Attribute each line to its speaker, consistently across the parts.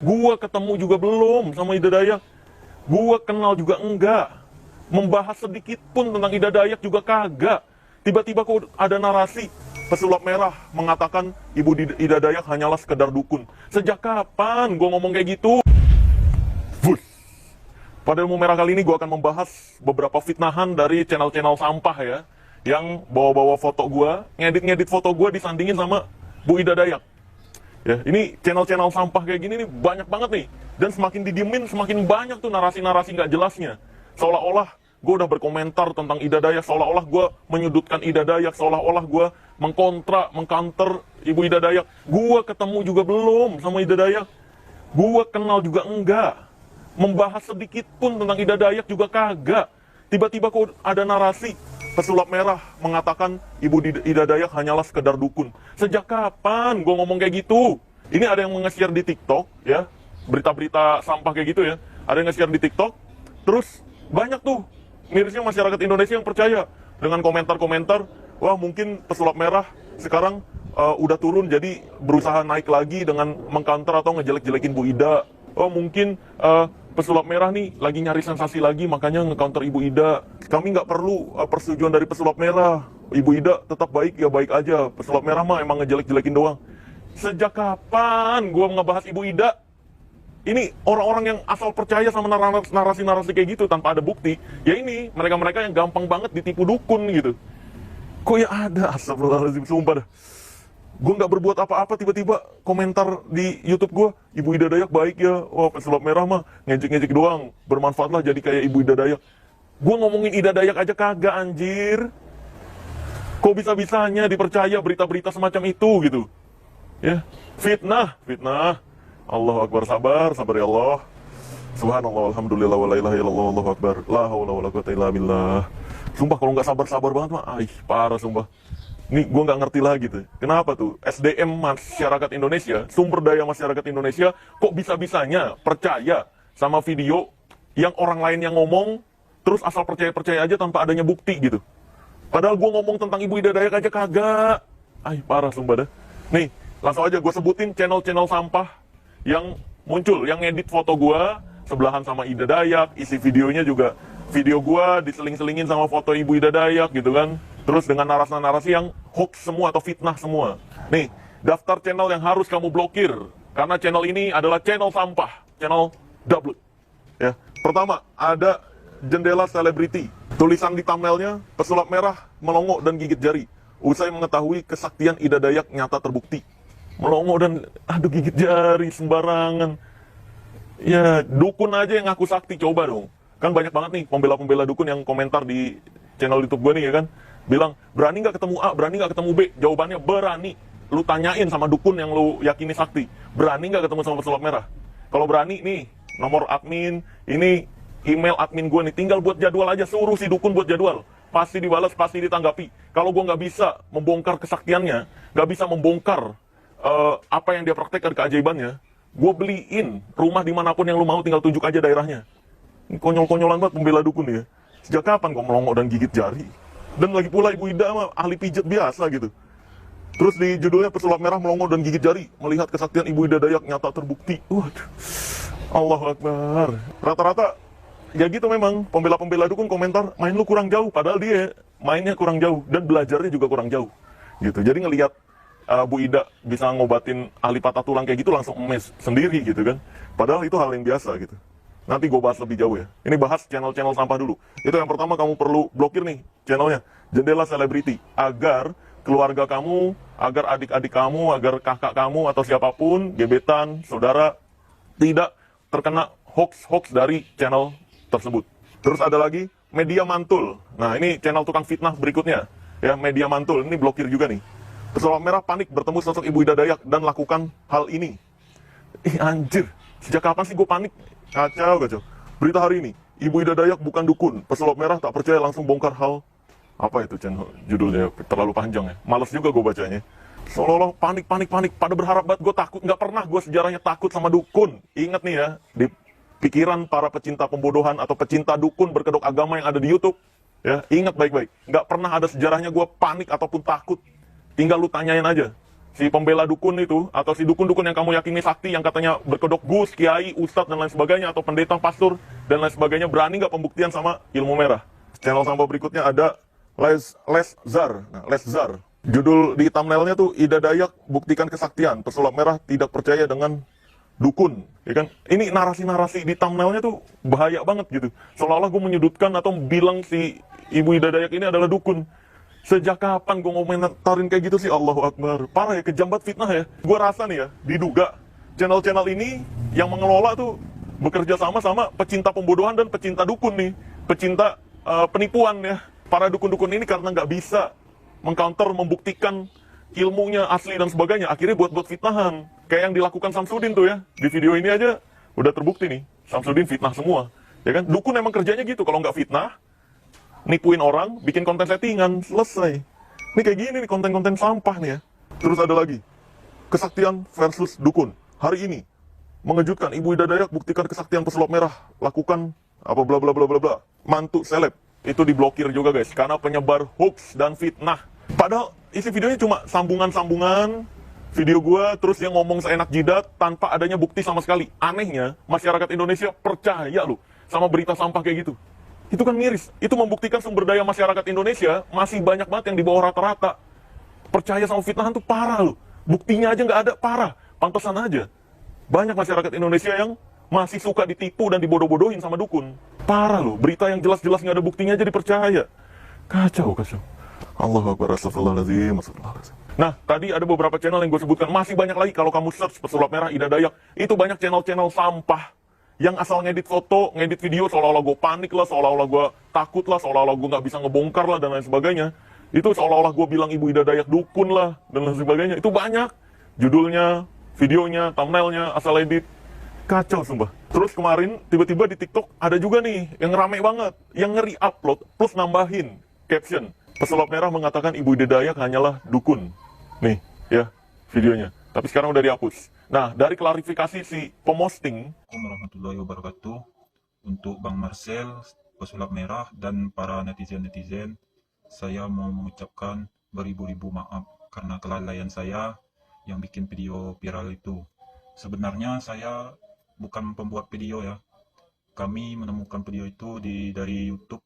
Speaker 1: Gua ketemu juga belum sama Ida Dayak. Gua kenal juga enggak. Membahas sedikit pun tentang Ida Dayak juga kagak. Tiba-tiba kok ada narasi pesulap merah mengatakan Ida Dayak hanyalah sekedar dukun. Sejak kapan gua ngomong kayak gitu? Wush. Pada ilmu merah kali ini gua akan membahas beberapa fitnahan dari channel-channel sampah ya, yang bawa-bawa foto gua, ngedit-ngedit foto gua disandingin sama Bu Ida Dayak. Ya, ini channel-channel sampah kayak gini nih banyak banget nih. Dan semakin didiemin, semakin banyak tuh narasi-narasi nggak jelasnya. Seolah-olah gue udah berkomentar tentang Ida Dayak, seolah-olah gue menyudutkan Ida Dayak, seolah-olah gue mengcounter Ibu Ida Dayak. Gue ketemu juga belum sama Ida Dayak. Gue kenal juga enggak. Membahas sedikit pun tentang Ida Dayak juga kagak. Tiba-tiba kok ada narasi pesulap merah mengatakan Ida Dayak hanyalah sekedar dukun. Sejak kapan gue ngomong kayak gitu? Ini ada yang nge-share di TikTok ya, berita-berita sampah kayak gitu ya. Ada yang nge-share di TikTok, terus banyak tuh mirisnya masyarakat Indonesia yang percaya dengan komentar-komentar, wah mungkin pesulap merah sekarang udah turun jadi berusaha naik lagi dengan mengcounter atau ngejelek-jelekin Bu Ida. Oh mungkin pesulap merah nih lagi nyari sensasi lagi makanya nge-counter Ibu Ida. Kami nggak perlu persetujuan dari pesulap merah. Ibu Ida tetap baik ya baik aja. Pesulap merah mah emang ngejelek-jelekin doang. Sejak kapan gua ngebahas Ibu Ida? Ini orang-orang yang asal percaya sama narasi-narasi kayak gitu tanpa ada bukti. Ya ini mereka-mereka yang gampang banget ditipu dukun gitu. Kok ya ada, astagfirullahaladzim, sumpah dah. Gue nggak berbuat apa-apa, tiba-tiba komentar di YouTube gue, Ibu Ida Dayak baik ya, wah pesulap merah mah ngejek-ngejek doang, bermanfaat lah jadi kayak Ibu Ida Dayak. Gue ngomongin Ida Dayak aja kagak anjir. Kok bisa-bisanya dipercaya berita-berita semacam itu gitu? Ya, fitnah. Allahu Akbar, sabar ya Allah. Subhanallah, alhamdulillah, wa la ilaha illallah, Allahu Akbar. La haula wa la quwata illa billah. Sumpah kalau nggak sabar banget mah, parah sumpah. Nih gue nggak ngerti lagi tuh. Kenapa tuh SDM masyarakat Indonesia, sumber daya masyarakat Indonesia, kok bisa-bisanya percaya sama video yang orang lain yang ngomong, terus asal percaya-percaya aja tanpa adanya bukti gitu. Padahal gue ngomong tentang Ibu Ida Dayak aja kagak. Parah sumpah dah. Nih, langsung aja gue sebutin channel-channel sampah yang muncul, yang ngedit foto gue sebelahan sama Ida Dayak, isi videonya juga video gue diseling-selingin sama foto Ibu Ida Dayak gitu kan. Terus dengan narasi-narasi yang hoax semua atau fitnah semua. Nih, daftar channel yang harus kamu blokir karena channel ini adalah channel sampah, channel double. Ya, pertama ada jendela selebriti. Tulisan di thumbnailnya, pesulap merah melongo dan gigit jari. Usai mengetahui kesaktian Ida Dayak nyata terbukti. Melongo dan gigit jari sembarangan. Ya, dukun aja yang ngaku sakti, coba dong. Kan banyak banget nih pembela-pembela dukun yang komentar di channel YouTube gue nih ya kan. Bilang, berani nggak ketemu A, berani nggak ketemu B? Jawabannya berani. Lu tanyain sama dukun yang lu yakini sakti. Berani nggak ketemu sama pesulap merah? Kalau berani nih, nomor admin, ini email admin gue nih. Tinggal buat jadwal aja, suruh si dukun buat jadwal. Pasti dibalas, pasti ditanggapi. Kalau gue nggak bisa membongkar kesaktiannya, nggak bisa membongkar apa yang dia praktekkan keajaibannya, gue beliin rumah dimanapun yang lu mau, tinggal tunjuk aja daerahnya. Ini konyol-konyolan banget pembela dukun ya. Sejak kapan kok melongo dan gigit jari? Dan lagi pula Ibu Ida mah ahli pijat biasa gitu. Terus di judulnya pesulap merah melongo dan gigit jari, melihat kesaktian Ibu Ida Dayak nyata terbukti. Waduh, Allahu Akbar. Rata-rata ya gitu memang, pembela-pembela dukun komentar, main lu kurang jauh, padahal dia mainnya kurang jauh dan belajarnya juga kurang jauh. Gitu. Jadi ngelihat Bu Ida bisa ngobatin ahli patah tulang kayak gitu langsung emes sendiri gitu kan. Padahal itu hal yang biasa gitu. Nanti gue bahas lebih jauh ya. Ini bahas channel-channel sampah dulu. Itu yang pertama kamu perlu blokir nih channelnya. Jendela Selebriti. Agar keluarga kamu, agar adik-adik kamu, agar kakak kamu atau siapapun, gebetan, saudara, tidak terkena hoax-hoax dari channel tersebut. Terus ada lagi Media Mantul. Nah ini channel tukang fitnah berikutnya. Ya, Media Mantul. Ini blokir juga nih. Pesulap merah panik bertemu sosok Ibu Ida Dayak dan lakukan hal ini. Anjir, sejak kapan sih gue panik? Kacau. Berita hari ini, Ibu Ida Dayak bukan dukun. Pesulap merah tak percaya langsung bongkar hal. Apa itu channel judulnya? Terlalu panjang ya. Males juga gue bacanya. Seolah-olah panik. Pada berharap banget, gue takut. Nggak pernah gue sejarahnya takut sama dukun. Ingat nih ya, di pikiran para pecinta pembodohan atau pecinta dukun berkedok agama yang ada di YouTube. Ya, ingat baik-baik. Nggak pernah ada sejarahnya gue panik ataupun takut. Tinggal lu tanyain aja si pembela dukun itu, atau si dukun-dukun yang kamu yakini sakti, yang katanya berkedok gus, kiai, ustadz, dan lain sebagainya, atau pendeta, pastor, dan lain sebagainya, berani nggak pembuktian sama ilmu merah? Channel sampah berikutnya ada Leszar. Nah, Leszar. Judul di thumbnailnya tuh, Ida Dayak buktikan kesaktian, pesulap merah tidak percaya dengan dukun, ya kan? Ini narasi-narasi di thumbnailnya tuh bahaya banget gitu. Seolah-olah gue menyudutkan atau bilang si Ibu Ida Dayak ini adalah dukun. Sejak kapan gue ngomentarin kayak gitu sih? Allahu Akbar. Parah ya, kejam banget fitnah ya. Gue rasa nih ya, diduga channel-channel ini yang mengelola tuh bekerja sama sama pecinta pembodohan dan pecinta dukun nih. Pecinta penipuan ya. Para dukun-dukun ini karena nggak bisa mengcounter, membuktikan ilmunya asli dan sebagainya, akhirnya buat fitnahan. Kayak yang dilakukan Samsudin tuh ya. Di video ini aja udah terbukti nih, Samsudin fitnah semua. Ya kan? Dukun emang kerjanya gitu, kalau nggak fitnah, nipuin orang, bikin konten settingan, selesai. Ini kayak gini nih, konten-konten sampah nih ya. Terus ada lagi, kesaktian versus dukun. Hari ini, mengejutkan, Ibu Ida Dayak buktikan kesaktian pesulap merah, lakukan apa bla bla bla bla bla. Mantu seleb, itu diblokir juga guys, karena penyebar hoax dan fitnah. Padahal isi videonya cuma sambungan-sambungan video gua, terus dia ngomong seenak jidat tanpa adanya bukti sama sekali. Anehnya, masyarakat Indonesia percaya loh sama berita sampah kayak gitu. Itu kan miris. Itu membuktikan sumber daya masyarakat Indonesia masih banyak banget yang di bawah rata-rata. Percaya sama fitnahan tuh parah loh. Buktinya aja nggak ada, parah. Pantesan aja banyak masyarakat Indonesia yang masih suka ditipu dan dibodoh-bodohin sama dukun. Parah loh, berita yang jelas-jelas nggak ada buktinya aja dipercaya. Kacau. Allahu Akbar, astagfirullahaladzim, astagfirullahaladzim. Nah, tadi ada beberapa channel yang gue sebutkan. Masih banyak lagi kalau kamu search pesulap merah Ida Dayak. Itu banyak channel-channel sampah yang asal ngedit foto, ngedit video, seolah-olah gue panik lah, seolah-olah gue takut lah, seolah-olah gue nggak bisa ngebongkar lah, dan lain sebagainya. Itu seolah-olah gue bilang Ibu Ida Dayak dukun lah, dan lain sebagainya. Itu banyak. Judulnya, videonya, thumbnailnya, asal edit. Kacau sumpah. Terus kemarin, tiba-tiba di TikTok ada juga nih, yang rame banget. Yang ngeri-upload, plus nambahin caption. Pesulap merah mengatakan Ibu Ida Dayak hanyalah dukun. Nih, ya, videonya. Tapi sekarang udah dihapus. Nah, dari klarifikasi si pemosting,
Speaker 2: Assalamualaikum warahmatullahi wabarakatuh. Untuk Bang Marcel, pesulap merah, dan para netizen-netizen, saya mau mengucapkan beribu-ribu maaf karena kelalaian saya yang bikin video viral itu. Sebenarnya saya bukan pembuat video ya. Kami menemukan video itu dari YouTube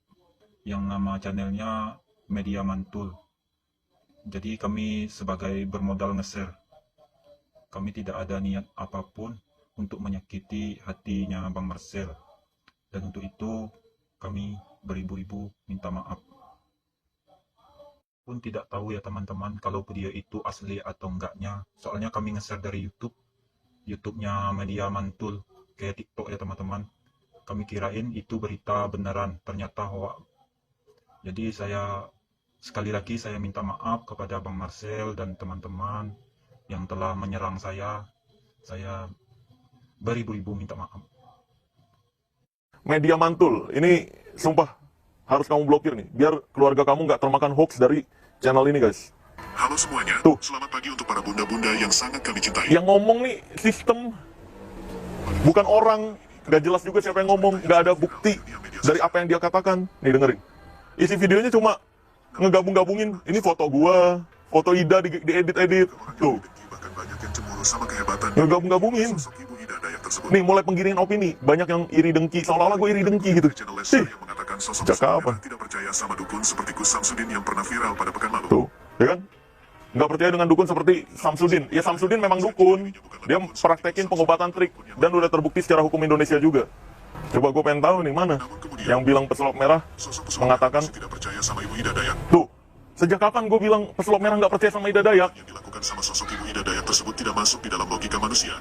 Speaker 2: yang nama channelnya Media Mantul. Jadi kami sebagai bermodal nge-share. Kami tidak ada niat apapun untuk menyakiti hatinya Bang Marcel. Dan untuk itu, kami beribu-ribu minta maaf. Pun tidak tahu ya teman-teman kalau video itu asli atau enggaknya. Soalnya kami nge-share dari YouTube. YouTube-nya Media Mantul. Kayak TikTok ya teman-teman. Kami kirain itu berita beneran. Ternyata hoax. Jadi sekali lagi saya minta maaf kepada Bang Marcel dan teman-teman yang telah menyerang saya beribu-ribu minta maaf.
Speaker 1: Media Mantul, ini sumpah harus kamu blokir nih, biar keluarga kamu nggak termakan hoax dari channel ini guys.
Speaker 3: Halo semuanya,
Speaker 1: Tuh.
Speaker 3: Selamat pagi untuk para bunda-bunda yang sangat kami cintai.
Speaker 1: Yang ngomong nih sistem, bukan orang, nggak jelas juga siapa yang ngomong, nggak ada bukti dari apa yang dia katakan. Nih dengerin, isi videonya cuma ngegabung-gabungin, ini foto gua, foto Ida diedit-edit, tuh.
Speaker 3: Bahkan banyak yang cemburu sama kehebatan
Speaker 1: Ngegabung-gabungin.
Speaker 3: sosok Ibu Ida Dayak tersebut.
Speaker 1: Nih mulai penggiringan opini, banyak yang iri dengki, seolah-olah gue iri dengki gitu.
Speaker 3: Channel Leszar
Speaker 1: Sih,
Speaker 3: yang mengatakan sosok
Speaker 1: sejak
Speaker 3: pesulap
Speaker 1: kapan?
Speaker 3: merah tidak percaya sama dukun seperti Gus Samsudin yang pernah viral pada pekan lalu.
Speaker 1: Tuh, ya kan? Nggak percaya dengan dukun seperti Samsudin. Ya Samsudin memang dukun, dia praktekin pengobatan trik, dan udah terbukti secara hukum Indonesia juga. Coba gue pengen tahu nih, mana
Speaker 3: Namun kemudian,
Speaker 1: yang bilang pesulap merah
Speaker 3: sosok pesulap
Speaker 1: mengatakan,
Speaker 3: merah masih tidak percaya sama Ibu Ida Dayak.
Speaker 1: tuh, sejak kapan gue bilang pesulap merah nggak percaya sama Ida Dayak?
Speaker 3: Yang dilakukan sama sosok Ibu Ida Dayak tersebut tidak masuk di dalam logika manusia.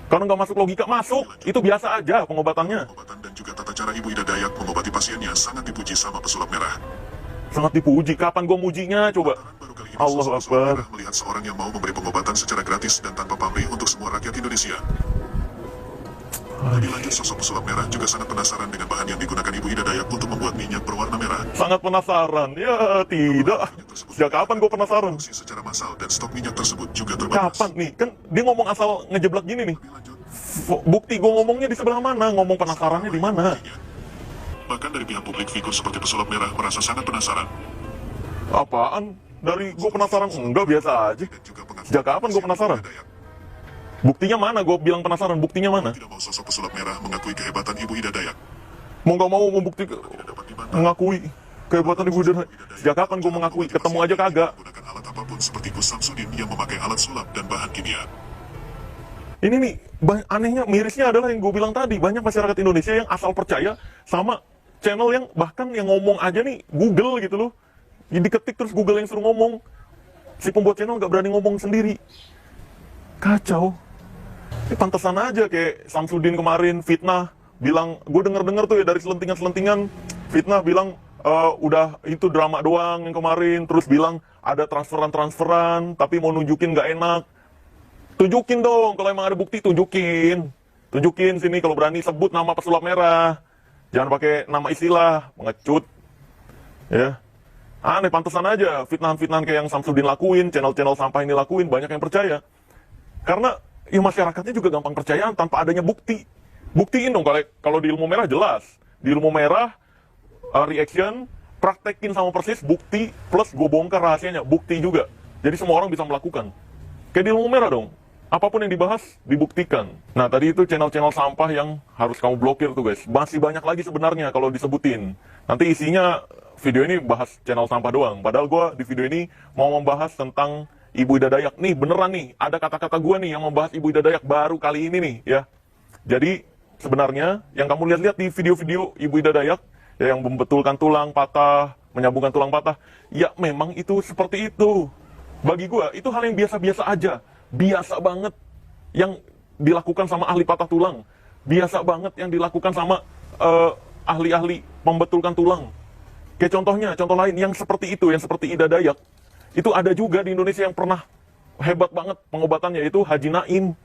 Speaker 1: Kalau nggak masuk logika, masuk. Itu biasa aja pengobatannya.
Speaker 3: Pengobatan dan juga tata cara Ibu Ida Dayak mengobati pasiennya sangat dipuji sama pesulap merah.
Speaker 1: Sangat dipuji. Kapan gue mujinya, coba?
Speaker 3: Baru kali ini
Speaker 1: Allahu
Speaker 3: sosok pesulap
Speaker 1: Akbar.
Speaker 3: merah melihat seorang yang mau memberi pengobatan secara gratis dan tanpa pamrih untuk semua rakyat Indonesia. Lebih lanjut, sosok pesulap merah juga sangat penasaran dengan bahan yang digunakan Ibu Ida Dayak untuk membuat minyak berwarna merah.
Speaker 1: Sangat penasaran. Ya, tidak. Sejak kapan gue penasaran?
Speaker 3: Produksi secara massal dan stok minyak tersebut juga terbatas.
Speaker 1: Kapan nih? Kan dia ngomong asal ngejeblak gini nih.
Speaker 3: Lebih lanjut,
Speaker 1: Bukti gue ngomongnya di sebelah mana? Ngomong penasarannya di mana?
Speaker 3: bahkan dari pihak publik, figur seperti pesulap merah merasa sangat penasaran
Speaker 1: Apaan? Dari gue penasaran? Enggak, biasa aja.
Speaker 3: dan juga
Speaker 1: Sejak kapan gue penasaran?
Speaker 3: Dayak.
Speaker 1: Buktinya mana? Gue bilang penasaran, buktinya mana?
Speaker 3: Tidak mau sosok pesulap merah mengakui kehebatan Ibu Ida Dayak.
Speaker 1: Mau nggak mau membuktikan,
Speaker 3: Tidak dapat dibantah.
Speaker 1: mengakui kehebatan Ibu Ida Dayak. Sejak kapan gue mengakui? Ketemu aja kagak.
Speaker 3: Menggunakan alat apapun seperti Gus Samsudin yang memakai alat sulap dan bahan kimia.
Speaker 1: Ini nih, anehnya, mirisnya adalah yang gue bilang tadi, banyak masyarakat Indonesia yang asal percaya sama channel yang bahkan yang ngomong aja nih, Google gitu loh. Diketik terus Google yang suruh ngomong. Si pembuat channel nggak berani ngomong sendiri. Kacau. Ini pantesan aja kayak Samsudin kemarin fitnah, bilang, gue denger-denger tuh ya dari selentingan-selentingan, fitnah bilang, udah itu drama doang yang kemarin, terus bilang ada transferan-transferan, tapi mau nunjukin nggak enak. Tunjukin dong, kalau emang ada bukti tunjukin. Tunjukin sini kalau berani sebut nama pesulap merah. Jangan pakai nama istilah, mengecut. Ya. Aneh, pantesan aja fitnahan-fitnahan kayak yang Samsudin lakuin, channel-channel sampah ini lakuin, banyak yang percaya. Karena ya masyarakatnya juga gampang percayaan tanpa adanya bukti. Buktiin dong, kalau di ilmu merah jelas. Di ilmu merah, reaction, praktekin sama persis, bukti, plus gue bongkar rahasianya, bukti juga. Jadi semua orang bisa melakukan. Kayak di ilmu merah dong. Apapun yang dibahas, dibuktikan. Nah, tadi itu channel-channel sampah yang harus kamu blokir tuh guys. Masih banyak lagi sebenarnya kalau disebutin. Nanti isinya, video ini bahas channel sampah doang. Padahal gue di video ini mau membahas tentang Ibu Ida Dayak. Nih, beneran nih, ada kata-kata gue nih yang membahas Ibu Ida Dayak baru kali ini nih, ya. Jadi, sebenarnya, yang kamu lihat-lihat di video-video Ibu Ida Dayak, ya, yang membetulkan tulang patah, menyambungkan tulang patah, ya memang itu seperti itu. Bagi gue, itu hal yang biasa-biasa aja. Biasa banget yang dilakukan sama ahli patah tulang. Biasa banget yang dilakukan sama ahli-ahli membetulkan tulang. Kayak contohnya, contoh lain yang seperti itu, yang seperti Ida Dayak, itu ada juga di Indonesia yang pernah hebat banget pengobatannya, yaitu Haji Naim.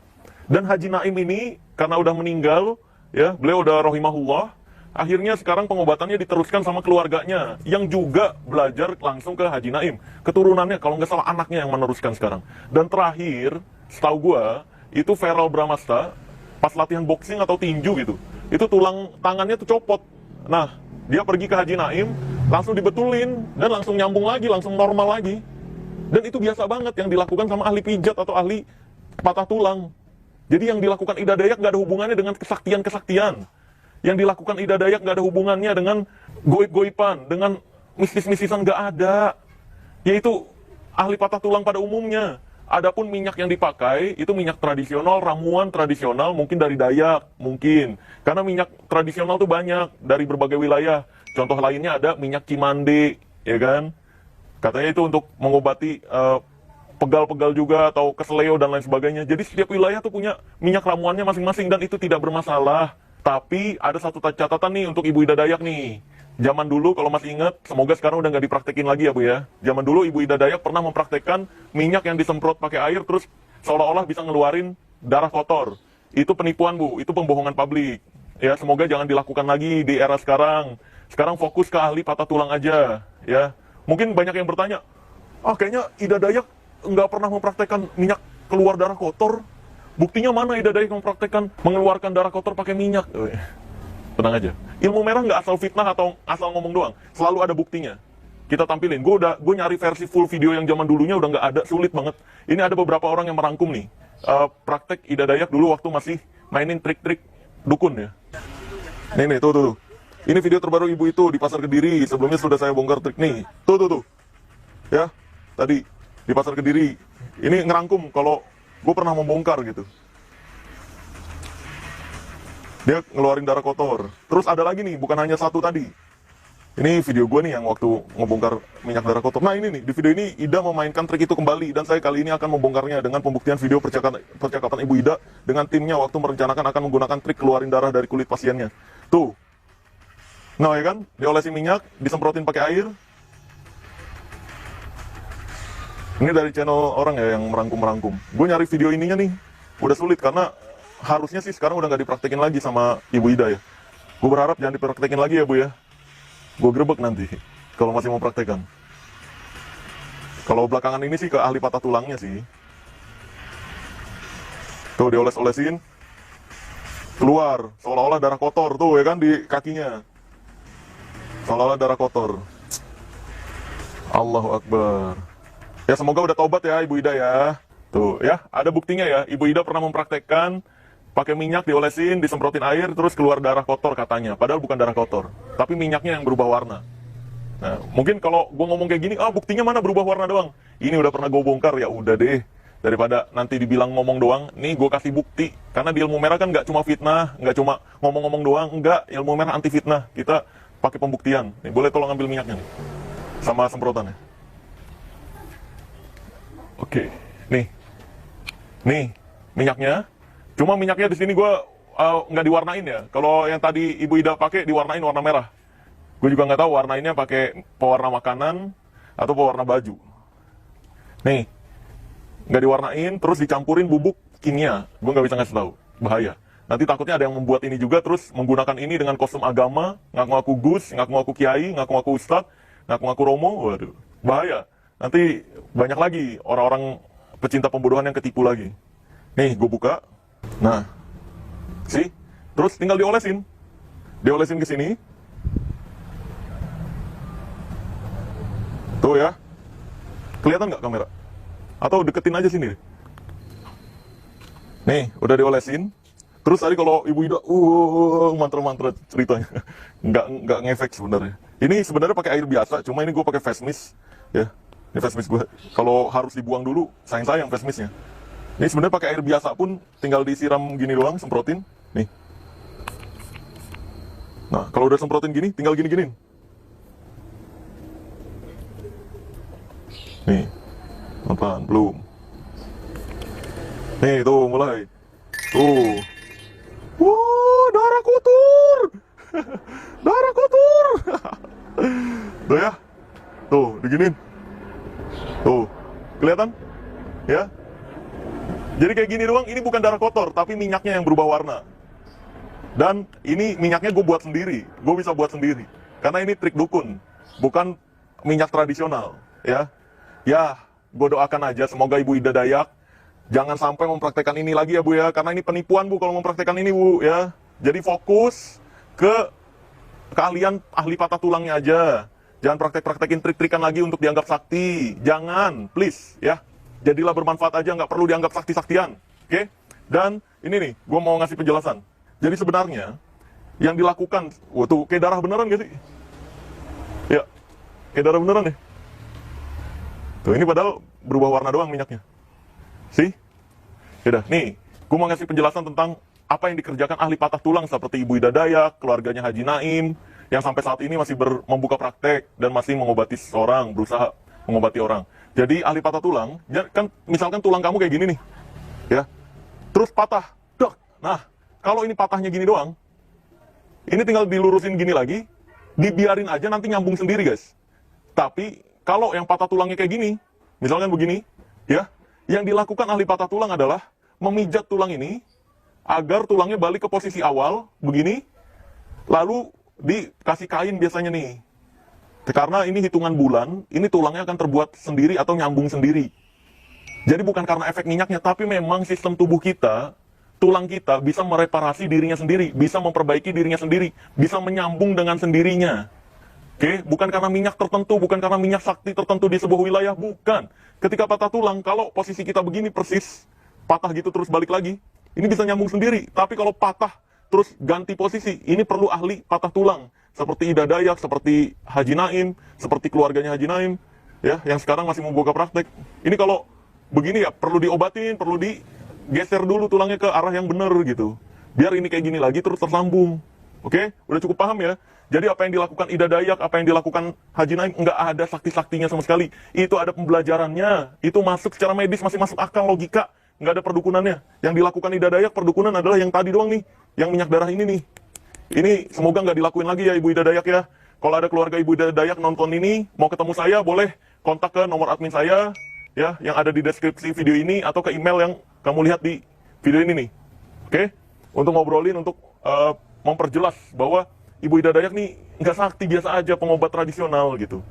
Speaker 1: Dan Haji Naim ini, karena udah meninggal, ya, beliau udah rahimahullah, akhirnya sekarang pengobatannya diteruskan sama keluarganya, yang juga belajar langsung ke Haji Naim. Keturunannya, kalau nggak salah anaknya yang meneruskan sekarang. Dan terakhir, setahu gua, itu Feral Bramasta, pas latihan boxing atau tinju gitu, itu tulang tangannya tuh copot. Nah, dia pergi ke Haji Naim, langsung dibetulin, dan langsung nyambung lagi, langsung normal lagi. Dan itu biasa banget yang dilakukan sama ahli pijat atau ahli patah tulang. Jadi yang dilakukan Ida Dayak nggak ada hubungannya dengan kesaktian-kesaktian. Yang dilakukan Ida Dayak nggak ada hubungannya dengan goib-goipan, dengan mistis-mistisan, nggak ada. Yaitu ahli patah tulang pada umumnya. Adapun minyak yang dipakai, itu minyak tradisional, ramuan tradisional, mungkin dari Dayak, mungkin. Karena minyak tradisional tuh banyak, dari berbagai wilayah. Contoh lainnya ada minyak Cimande, ya kan? Katanya itu untuk mengobati pegal-pegal juga, atau keseleo dan lain sebagainya. Jadi setiap wilayah tuh punya minyak ramuannya masing-masing, dan itu tidak bermasalah. Tapi ada satu catatan nih untuk Ibu Ida Dayak nih. Zaman dulu kalau masih ingat, semoga sekarang udah nggak dipraktekin lagi ya Bu ya. Zaman dulu Ibu Ida Dayak pernah mempraktekkan minyak yang disemprot pakai air terus seolah-olah bisa ngeluarin darah kotor. Itu penipuan Bu, itu pembohongan publik. Ya, semoga jangan dilakukan lagi di era sekarang. Sekarang fokus ke ahli patah tulang aja, ya. Mungkin banyak yang bertanya, kayaknya Ida Dayak nggak pernah mempraktekkan minyak keluar darah kotor. Buktinya mana Ida Dayak mempraktekkan mengeluarkan darah kotor pakai minyak? Tenang aja. Ilmu merah nggak asal fitnah atau asal ngomong doang. Selalu ada buktinya. Kita tampilin. Gue nyari versi full video yang zaman dulunya udah nggak ada, sulit banget. Ini ada beberapa orang yang merangkum nih. Praktek Ida Dayak dulu waktu masih mainin trik-trik dukun ya. Nih, tuh. Ini video terbaru ibu itu di Pasar Kediri. Sebelumnya sudah saya bongkar trik nih. Tuh. Ya, tadi di Pasar Kediri. Ini ngerangkum kalau gue pernah membongkar gitu. Dia ngeluarin darah kotor. Terus ada lagi nih, bukan hanya satu tadi. Ini video gue nih yang waktu ngebongkar minyak darah kotor. Nah ini nih, di video ini Ida memainkan trik itu kembali. Dan saya kali ini akan membongkarnya dengan pembuktian video percakapan Ibu Ida dengan timnya waktu merencanakan akan menggunakan trik keluarin darah dari kulit pasiennya. Tuh. Nah ya kan, diolesin minyak, disemprotin pakai air. Ini dari channel orang ya yang merangkum-merangkum. Gue nyari video ininya nih, udah sulit karena harusnya sih sekarang udah nggak dipraktekin lagi sama Ibu Ida ya. Gue berharap jangan dipraktekin lagi ya Bu ya. Gue grebek nanti kalau masih mau praktekan. Kalau belakangan ini sih ke ahli patah tulangnya sih. Tuh dioles-olesin, keluar seolah-olah darah kotor tuh ya kan di kakinya. Seolah-olah darah kotor. Allahu Akbar. Ya semoga udah tobat ya Ibu Ida ya. Tuh ya, ada buktinya ya. Ibu Ida pernah mempraktekkan pakai minyak diolesin, disemprotin air, terus keluar darah kotor katanya. Padahal bukan darah kotor, tapi minyaknya yang berubah warna. Nah, mungkin kalau gue ngomong kayak gini, buktinya mana berubah warna doang. Ini udah pernah gue bongkar, ya udah deh. Daripada nanti dibilang ngomong doang, nih gue kasih bukti. Karena di ilmu merah kan nggak cuma fitnah, nggak cuma ngomong-ngomong doang, enggak. Ilmu merah anti fitnah. Kita pakai pembuktian. Nih, boleh tolong ambil minyaknya nih, sama semprotannya. Oke, nih minyaknya. Cuma minyaknya di sini gue nggak diwarnain ya. Kalau yang tadi Ibu Ida pakai diwarnain warna merah. Gue juga nggak tahu warnainnya pakai pewarna makanan atau pewarna baju. Nih, nggak diwarnain, terus dicampurin bubuk kimia. Gue nggak bisa ngasih tahu, bahaya. Nanti takutnya ada yang membuat ini juga, terus menggunakan ini dengan kostum agama, ngaku-ngaku gus, ngaku-ngaku kiai, ngaku-ngaku ustadz, ngaku-ngaku romo, waduh, bahaya. Nanti banyak lagi orang-orang pecinta pembodohan yang ketipu lagi. Nih, gue buka. Nah, sih, terus tinggal diolesin ke sini. Tuh ya, kelihatan nggak kamera? Atau deketin aja sini deh. Nih, udah diolesin. Terus tadi kalau Ibu Ida, mantra-mantra ceritanya, nggak ngefek sebenarnya. Ini sebenarnya pakai air biasa, cuma ini gue pakai face mist, ya. Ini face mist gue. Kalau harus dibuang dulu, sayang face mistnya. Ini sebenarnya pakai air biasa pun, tinggal disiram gini doang, semprotin. Nih. Nah, kalau udah semprotin gini, tinggal gini-giniin. Nih, pelan belum. Nih, tuh mulai. Tuh. Darah kotor. Darah kotor. Tuh ya. Tuh, diginin. Tuh, kelihatan? Ya. Jadi kayak gini doang, ini bukan darah kotor, tapi minyaknya yang berubah warna. Dan ini minyaknya gue buat sendiri. Gue bisa buat sendiri. Karena ini trik dukun, bukan minyak tradisional. Ya, gue doakan aja semoga Ibu Ida Dayak jangan sampai mempraktekkan ini lagi ya Bu ya, karena ini penipuan Bu kalau mempraktekkan ini Bu ya. Jadi fokus ke keahlian ahli patah tulangnya aja. Jangan praktek-praktekin trik-trikan lagi untuk dianggap sakti. Jangan, please ya. Jadilah bermanfaat aja, nggak perlu dianggap sakti-saktian. Oke? Dan ini nih, gue mau ngasih penjelasan. Jadi sebenarnya yang dilakukan, tuh kayak darah beneran gak sih? Ya, kayak darah beneran nih. Tuh, ini padahal berubah warna doang minyaknya. Sih? Yaudah, nih, gue mau ngasih penjelasan tentang apa yang dikerjakan ahli patah tulang seperti Ibu Ida Dayak, keluarganya Haji Naim, yang sampai saat ini masih membuka praktek dan masih mengobati seseorang, berusaha mengobati orang. Jadi ahli patah tulang, kan misalkan tulang kamu kayak gini nih, ya, terus patah, dok. Nah, kalau ini patahnya gini doang, ini tinggal dilurusin gini lagi, dibiarin aja nanti nyambung sendiri guys. Tapi kalau yang patah tulangnya kayak gini, misalkan begini, ya, yang dilakukan ahli patah tulang adalah memijat tulang ini agar tulangnya balik ke posisi awal, begini, lalu dikasih kain biasanya nih. Karena ini hitungan bulan, ini tulangnya akan terbuat sendiri atau nyambung sendiri. Jadi bukan karena efek minyaknya, tapi memang sistem tubuh kita, tulang kita bisa mereparasi dirinya sendiri, bisa memperbaiki dirinya sendiri, bisa menyambung dengan sendirinya. Oke, bukan karena minyak tertentu, bukan karena minyak sakti tertentu di sebuah wilayah, bukan. Ketika patah tulang, kalau posisi kita begini persis, patah gitu terus balik lagi, ini bisa nyambung sendiri. Tapi kalau patah terus ganti posisi, ini perlu ahli patah tulang. Seperti Ida Dayak, seperti Haji Naim, seperti keluarganya Haji Naim, ya, yang sekarang masih membuka praktek. Ini kalau begini ya, perlu diobatin, perlu digeser dulu tulangnya ke arah yang benar gitu. Biar ini kayak gini lagi terus tersambung. Oke, udah cukup paham ya? Jadi apa yang dilakukan Ida Dayak, apa yang dilakukan Haji Naim, nggak ada sakti-saktinya sama sekali. Itu ada pembelajarannya, itu masuk secara medis, masih masuk akal, logika, nggak ada perdukunannya. Yang dilakukan Ida Dayak, perdukunan adalah yang tadi doang nih, yang minyak darah ini nih. Ini semoga nggak dilakuin lagi ya Ibu Ida Dayak ya. Kalau ada keluarga Ibu Ida Dayak nonton ini, mau ketemu saya, boleh kontak ke nomor admin saya, ya, yang ada di deskripsi video ini, atau ke email yang kamu lihat di video ini nih. Oke? Untuk ngobrolin, untuk memperjelas bahwa Ibu Ida Dayak nih nggak sakti, biasa aja, pengobat tradisional gitu.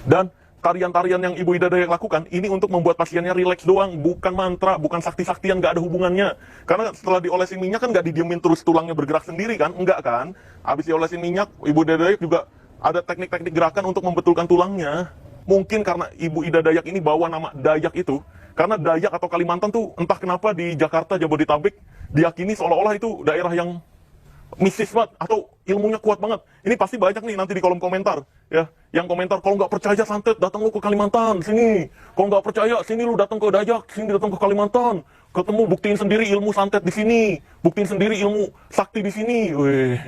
Speaker 1: Dan tarian-tarian yang Ibu Ida Dayak lakukan, ini untuk membuat pasiennya rileks doang, bukan mantra, bukan sakti-saktian, nggak ada hubungannya. Karena setelah diolesin minyak kan nggak didiemin terus tulangnya bergerak sendiri kan, enggak kan. Habis diolesin minyak, Ibu Ida Dayak juga ada teknik-teknik gerakan untuk membetulkan tulangnya. Mungkin karena Ibu Ida Dayak ini bawa nama Dayak itu, Karena Dayak atau Kalimantan tuh entah kenapa di Jakarta, Jabodetabek diyakini seolah-olah itu daerah yang mistis banget atau ilmunya kuat banget. Ini pasti banyak nih nanti di kolom komentar ya, yang komentar kalau nggak percaya santet datang lu ke Kalimantan sini, kalau nggak percaya sini lu datang ke Dayak, sini datang ke Kalimantan, ketemu buktiin sendiri ilmu santet di sini, buktiin sendiri ilmu sakti di sini. Weh,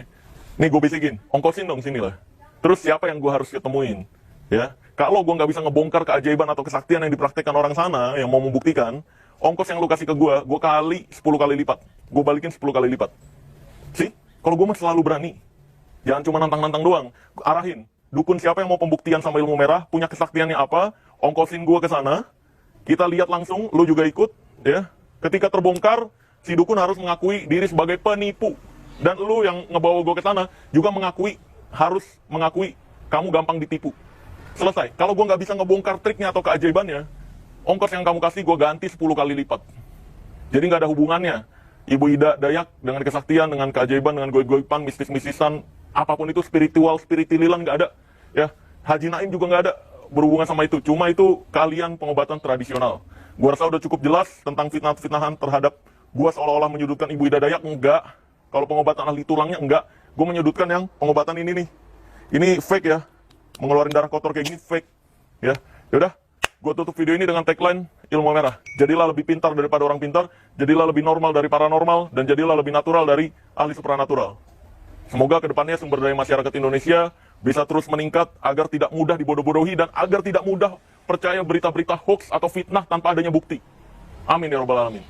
Speaker 1: nih gue bisikin, ongkosin dong sini lah. Terus siapa yang gue harus ketemuin ya? Kalau gue nggak bisa ngebongkar keajaiban atau kesaktian yang dipraktekkan orang sana yang mau membuktikan, ongkos yang lu kasih ke gue kali 10 kali lipat, gue balikin 10 kali lipat. Sih? Kalau gue mah selalu berani. Jangan cuma nantang-nantang doang. Arahin. Dukun siapa yang mau pembuktian sama ilmu merah, punya kesaktiannya apa, ongkosin gue ke sana. Kita lihat langsung, lu juga ikut, ya. Ketika terbongkar, si dukun harus mengakui diri sebagai penipu. Dan lu yang ngebawa gue ke sana juga harus mengakui kamu gampang ditipu. Selesai. Kalau gue nggak bisa ngebongkar triknya atau keajaibannya, ongkos yang kamu kasih gue ganti 10 kali lipat. Jadi nggak ada hubungannya Ibu Ida Dayak dengan kesaktian, dengan keajaiban, dengan goib-goiban, mistis-mistisan, apapun itu, spiritualilan nggak ada. Ya, Haji Naim juga nggak ada berhubungan sama itu. Cuma itu kalian pengobatan tradisional. Gua rasa udah cukup jelas tentang fitnah-fitnahan terhadap gua seolah-olah menyudutkan Ibu Ida Dayak. Enggak. Kalau pengobatan ahli tulangnya enggak. Gua menyudutkan yang pengobatan ini nih. Ini fake ya. Mengeluarin darah kotor kayak gini fake. Ya, yaudah. Gue tutup video ini dengan tagline ilmu merah. Jadilah lebih pintar daripada orang pintar, jadilah lebih normal dari paranormal, dan jadilah lebih natural dari ahli supranatural. Semoga kedepannya sumber daya masyarakat Indonesia bisa terus meningkat agar tidak mudah dibodoh-bodohi dan agar tidak mudah percaya berita-berita hoax atau fitnah tanpa adanya bukti. Amin ya robbal alamin.